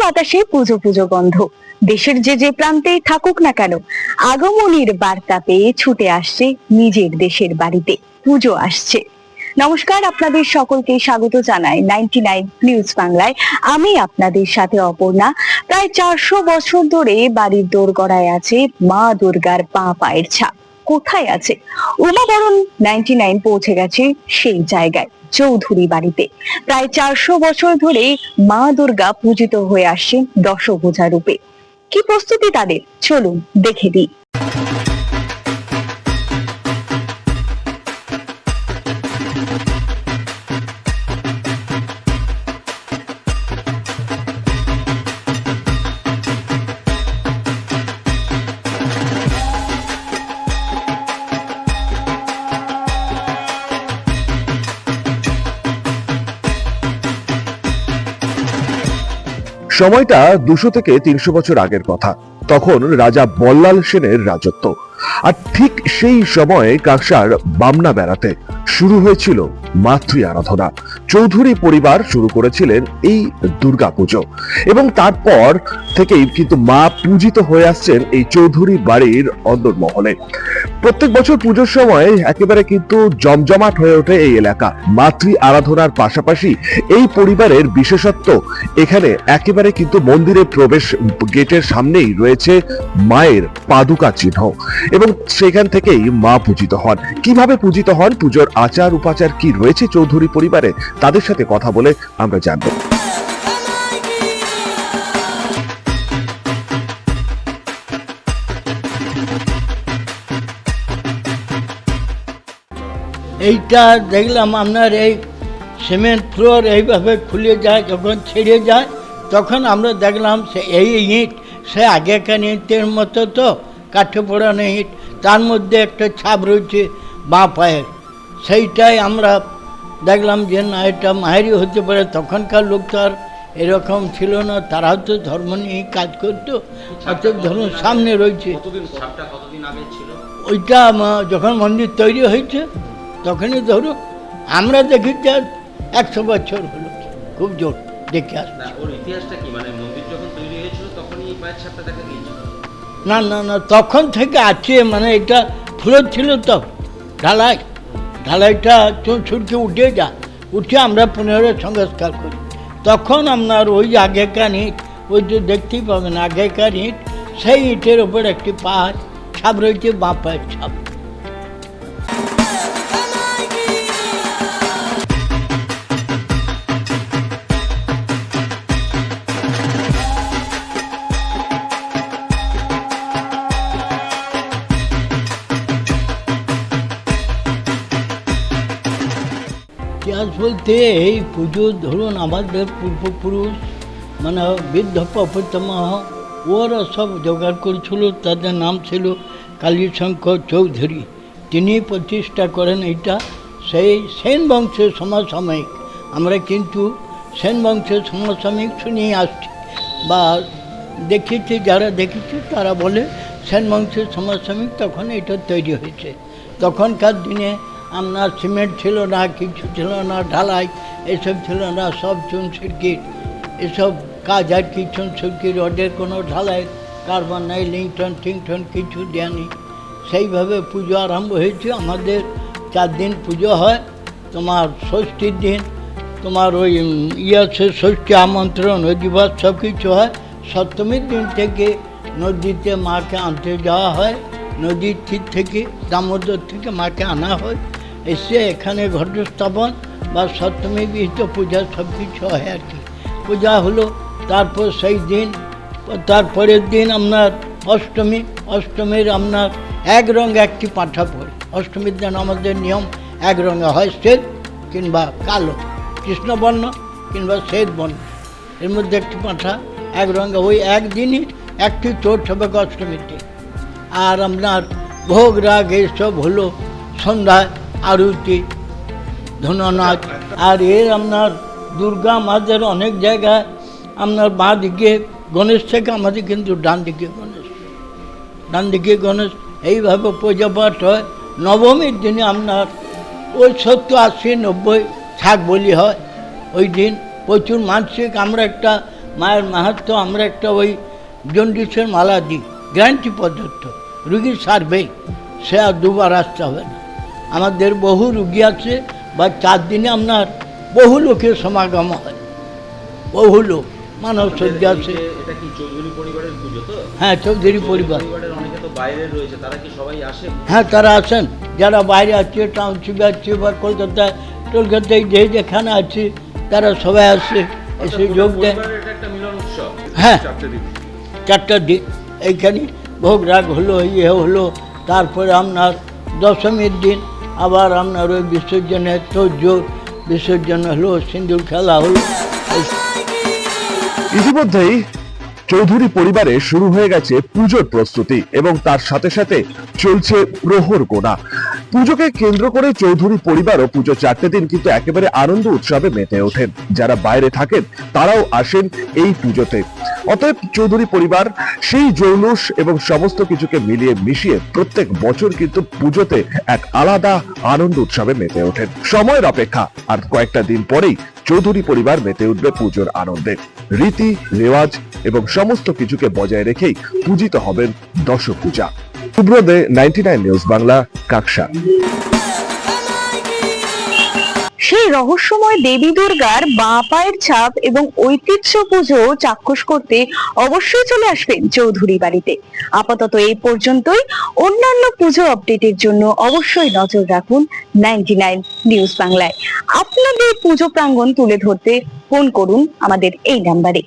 বাতাসে পুজো পুজো গন্ধ। দেশের যে যে প্রান্তেই থাকুক না কেন, আগমনীর বার্তা পেয়ে ছুটে আসছে নিজের দেশের বাড়িতে। পুজো আসছে। নমস্কার, আপনাদের সকলকে স্বাগত জানাই 99 নিউজ বাংলায়। আমি আপনাদের সাথে অপর্ণা। প্রায় 400 বছর ধরে বাড়ির দোরগড়ায় আছে মা দুর্গার পায়ের ছাপ। কোথায় আছে? উমাবরণ 99 পৌঁছে গেছে সেই জায়গায়, চৌধুরী বাড়িতে। প্রায় 400 বছর ধরে মা দুর্গা পূজিত হয়ে আসছেন দশভুজা রূপে। কি প্রস্তুতি তাদের, চলুন দেখে দিই। সময়টা 200 থেকে 300 বছর আগের কথা। তখন রাজা বল্লাল সেনের রাজত্ব। আর ঠিক সেই সময়ে কাঁকসার বামনা বেড়াতে শুরু হয়েছিল মাতৃ আরাধনা। চৌধুরী পরিবার শুরু করেছিলেন এই দুর্গাপুজো এবং তারপর থেকেই কিন্তু মা পূজিত হয়ে আসছেন এই চৌধুরী বাড়ির অন্দরমহলে। প্রত্যেক বছর পুজোর সময় একেবারে কিন্তু জমজমাট হয়ে ওঠে এই এলাকা। মাতৃ আরাধনার পাশাপাশি এই পরিবারের বিশেষত্ব, এখানে একেবারে কিন্তু মন্দিরের প্রবেশ গেটের সামনেই রয়েছে মায়ের পাদুকা চিহ্ন এবং সেখান থেকেই মা পূজিত হন। কিভাবে পূজিত হন, পুজোর আচার উপাচার কি রয়েছে চৌধুরী পরিবারে, তাদের সাথে কথা বলে আমরা জানবো। এইটা দেখলাম আপনার এই সিমেন্ট ফ্লোর এইভাবে খুলে যায়, যখন ছেড়ে যায় তখন আমরা দেখলাম সে এই ইট সে আগেকার ইটের মতো, তো কাঠে পোড়ানো ইট, তার মধ্যে একটা ছাপ রয়েছে বাঁ পায়ের। সেইটাই আমরা দেখলাম যে না, এটা মায়েরই হতে পারে। তখনকার লোক তো আর এরকম ছিল না, তারাও তো ধর্ম নিয়ে কাজ করতো। অর্থাৎ ধরুন সামনে রয়েছে ওইটা যখন মন্দির তৈরি হয়েছে তখনই ধরুন আমরা দেখেছি 100 বছর হলো, খুব জোর দেখে আসছে। না না না, তখন থেকে আছে, মানে এটা ফ্লোর ছিল তো, ঢালাইটা ছুটকে উঠে আমরা পুনরায় সংস্কার করি। তখন আপনার ওই আগেকার ইট, ওই যে দেখতেই পাবেন আগেকার ইট, সেই ইটের ওপর একটি পাহাড় ছাপ রয়েছে, বাঁ পায়ের ছাপ। ইতিহাস বলতে এই পুজো ধরুন আমাদের পূর্বপুরুষ মানে বৃদ্ধ পিতামহ ওরা সব জোগাড় করেছিল। তাদের নাম ছিল কালীশঙ্কর চৌধুরী। তিনি প্রতিষ্ঠা করেন এইটা। সেই সেন বংশের সমসাময়িক, আমরা কিন্তু সেন বংশের সমসাময়িক শুনিয়ে আসছি বা দেখেছি, যারা দেখেছি তারা বলে সেন বংশের সমসাময়িক তখন এটা তৈরি হয়েছে। তখনকার দিনে আপনার সিমেন্ট ছিল না, কিছু ছিল না, ঢালাই এসব ছিল না, সব চুন সিরকিট এসব কাজ আর কি। চুন সিরকিট, রডের কোনো ঢালাই কারবার নাই, লিংটন টিংটন কিছু দেয়নি। সেইভাবে পুজো আরম্ভ হয়েছে। আমাদের 4 দিন পুজো হয়। তোমার ষষ্ঠীর দিন তোমার ওই ষষ্ঠী আমন্ত্রণ অধিবাস সব কিছু হয়। সপ্তমীর দিন থেকে নদীতে মাকে আনতে যাওয়া হয়। নদীর তীর থেকে, দামোদর থেকে মাকে আনা হয়, এসে এখানে ঘটস্থাপন বা সপ্তমী বিহিত পূজা সব কিছু হয় আর কি। পূজা হলো, তারপর সেই দিন, তারপরের দিন আপনার অষ্টমী। অষ্টমীর আপনার এক রঙ একটি পাঁঠা পড়ে। অষ্টমীর দিন আমাদের নিয়ম এক রঙে হয়, শ্বেত কিংবা কালো, কৃষ্ণবর্ণ কিংবা শ্বেত বর্ণ, এর মধ্যে একটি পাঁঠা এক রঙে। ওই একদিনই একটি চোট হবে অষ্টমীর দিন। আর আপনার ভোগ রাগ এইসব হলো সন্ধ্যায়, আরতি, ধুননাচ। আর এর আপনার দুর্গা মাদের অনেক জায়গায় আপনার বাঁ দিকে গণেশ থেকে, আমাদের কিন্তু ডান দিকে গণেশ এইভাবে পূজা পাঠ হয়। নবমীর দিনে আপনার ওই 70, 80, 90 ছাগ বলি হয়। ওই দিন প্রচুর মানসিক, আমরা একটা মায়ের মাহাত্ম্য আমরা একটা ওই জন্ডিসের মালা দিই, গ্যারান্টি পদ্ধতি, রুগীর সার্ভে, সে আর দুবার আসতে হবে না। আমাদের বহু রুগী আছে, বা 4 দিনে আপনার বহু লোকের সমাগম হয়, বহু লোক মানব সজ্জা আছে। এটা কি চৌধুরী পরিবারের পুজো তো? হ্যাঁ, চৌধুরী পরিবার। পরিবারের অনেকে তো বাইরে রয়েছে, তারা কি সবাই আসে? হ্যাঁ, তারা আসেন, যারা বাইরে আছে, টাউনশিপে আছে, বা কলকাতায় কলকাতায় যেখানে আছে, তারা সবাই আসে, এসে যোগ দেয়। পরিবারের এটা একটা মিলন উৎসব। হ্যাঁ, 4টে দিন। 4টা দিন এইখানে ভোগ রাগ হলো, ইয়ে হলো, তারপরে আপনার দশমীর দিন আবার আপনার ওই বিসর্জনের তোড়জোড়, বিসর্জন হলো, সিঁদুর খেলা হলো। ইতিমধ্যেই চৌধুরী পরিবারে শুরু হয়ে গেছে পুজোর প্রস্তুতি এবং তার সাথে সাথে চলছে প্রহর গোনা। পুজোকে কেন্দ্র করে চৌধুরী পরিবারও পুজো 4টে দিন কিন্তু একেবারে আনন্দ উৎসবে মেতে ওঠেন। যারা বাইরে থাকেন তারাও আসেন এই পুজোতে। অতএব চৌধুরী পরিবার সেই জৌলুস এবং সমস্ত কিছুকে মিলিয়ে মিশিয়ে প্রত্যেক বছর কিন্তু পুজোতে এক আলাদা আনন্দ উৎসবে মেতে ওঠেন। সময়ের অপেক্ষা, আর কয়েকটা দিন পরেই চৌধুরী পরিবার মেতে উঠবে পুজোর আনন্দে। রীতি রেওয়াজ এবং সমস্ত কিছুকে বজায় রেখেই পূজিত হবেন দশপূজা। সুব্রদে, 99 নিউজ বাংলা, কাকসা। সেই রহস্যময় দেবী দুর্গার বাঁ পায়ের ছাপ এবং ঐতিহ্য পুজো চাক্ষুষ করতে অবশ্যই চলে আসবেন চৌধুরী বাড়িতে। আপাতত এই পর্যন্তই। অন্যান্য পুজো আপডেটের জন্য অবশ্যই নজর রাখুন 99 নিউজ বাংলায়। আপনাদের পুজো প্রাঙ্গণ তুলে ধরতে ফোন করুন আমাদের এই নাম্বারে।